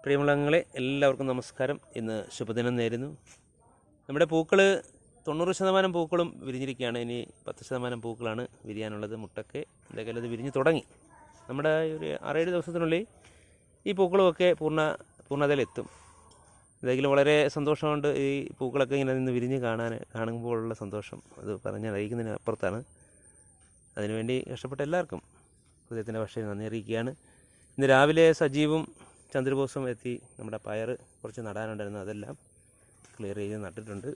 പ്രിയമുള്ളങ്ങളെ എല്ലാവർക്കും നമസ്കാരം. ഇന്ന് ശുഭദിനം നേരുന്നു. നമ്മുടെ പൂക്കൾ 90% പൂക്കളും വിരിഞ്ഞിരിക്കുകയാണ്. ഇനി 10% പൂക്കളാണ് വിരിയാനുള്ളത്. മുട്ടൊക്കെ എന്തെങ്കിലും അത് വിരിഞ്ഞ് തുടങ്ങി. നമ്മുടെ ഒരു 6-7 ദിവസത്തിനുള്ളിൽ ഈ പൂക്കളുമൊക്കെ പൂർണ്ണതയിലെത്തും. എന്തെങ്കിലും വളരെ സന്തോഷമുണ്ട് ഈ പൂക്കളൊക്കെ ഇങ്ങനെ നിന്ന് വിരിഞ്ഞ് കാണുമ്പോഴുള്ള സന്തോഷം അത് പറഞ്ഞറിയിക്കുന്നതിന് അപ്പുറത്താണ്. അതിനുവേണ്ടി കഷ്ടപ്പെട്ട എല്ലാവർക്കും ഹൃദയത്തിൻ്റെ ഭാഷയിൽ നന്ദി അറിയിക്കുകയാണ്. ഇന്ന് രാവിലെ സജീവും ചന്ദ്രബോസും എത്തി നമ്മുടെ പയർ കുറച്ച് നടാനുണ്ടായിരുന്നു, അതെല്ലാം ക്ലിയർ ചെയ്ത് നട്ടിട്ടുണ്ട്.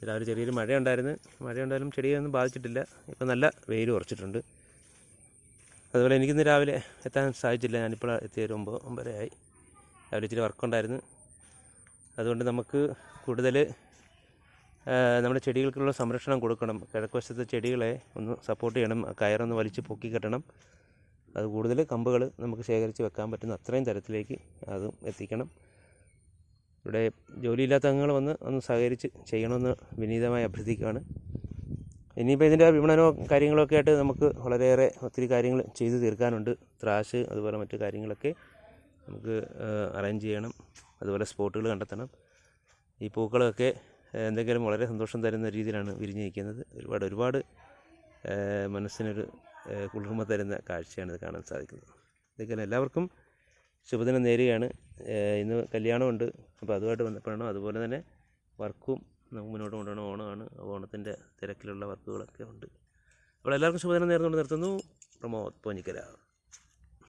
രാവിലെ ചെറിയൊരു മഴയുണ്ടായാലും ചെടിയൊന്നും ബാധിച്ചിട്ടില്ല. ഇപ്പം നല്ല വെയിൽ കുറച്ചിട്ടുണ്ട്. അതുപോലെ എനിക്കിന്ന് രാവിലെ എത്താൻ സാധിച്ചില്ല. ഞാനിപ്പോൾ എത്തിയ ഒരു 9 ആയി. രാവിലെ ഇച്ചിരി വർക്കുണ്ടായിരുന്നു. അതുകൊണ്ട് നമുക്ക് കൂടുതൽ നമ്മുടെ ചെടികൾക്കുള്ള സംരക്ഷണം കൊടുക്കണം. കിഴക്കുവശത്തെ ചെടികളെ ഒന്ന് സപ്പോർട്ട് ചെയ്യണം. കയറൊന്ന് വലിച്ച് പൊക്കി കെട്ടണം. അത് കൂടുതൽ കമ്പുകൾ നമുക്ക് ശേഖരിച്ച് വെക്കാൻ പറ്റുന്ന അത്രയും തരത്തിലേക്ക് അതും എത്തിക്കണം. ഇവിടെ ജോലിയില്ലാത്ത അംഗങ്ങൾ ഒന്ന് സഹകരിച്ച് ചെയ്യണമെന്ന് വിനീതമായി അഭ്യർത്ഥിക്കുകയാണ്. ഇനിയിപ്പോൾ ഇതിൻ്റെ വിപണനവും കാര്യങ്ങളൊക്കെ ആയിട്ട് നമുക്ക് ഒത്തിരി കാര്യങ്ങൾ ചെയ്തു തീർക്കാനുണ്ട്. ത്രാശ് അതുപോലെ മറ്റു കാര്യങ്ങളൊക്കെ നമുക്ക് അറേഞ്ച് ചെയ്യണം. അതുപോലെ സ്പോട്ടുകൾ കണ്ടെത്തണം. ഈ പൂക്കളൊക്കെ എന്തെങ്കിലും വളരെ സന്തോഷം തരുന്ന രീതിയിലാണ് വിരിഞ്ഞിരിക്കുന്നത്. ഒരുപാട് മനസ്സിനൊരു കുളിർമ തരുന്ന കാഴ്ചയാണ് ഇത് കാണാൻ സാധിക്കുന്നത്. ഇതൊക്കെ എല്ലാവർക്കും ശുഭദിനം നേരുകയാണ്. ഇന്ന് കല്യാണമുണ്ട്, അപ്പോൾ അതുമായിട്ട് ബന്ധപ്പെടണം. അതുപോലെ തന്നെ വർക്കും നമുക്ക് മുന്നോട്ട് കൊണ്ടുപോകണം. ഓണമാണ്, ഓണത്തിൻ്റെ തിരക്കിലുള്ള വർക്കുകളൊക്കെ ഉണ്ട്. അപ്പോൾ എല്ലാവർക്കും ശുഭദിനം നേർന്നുകൊണ്ട് നിർത്തുന്നു. പ്രമോദ് പോഞ്ഞിക്കര.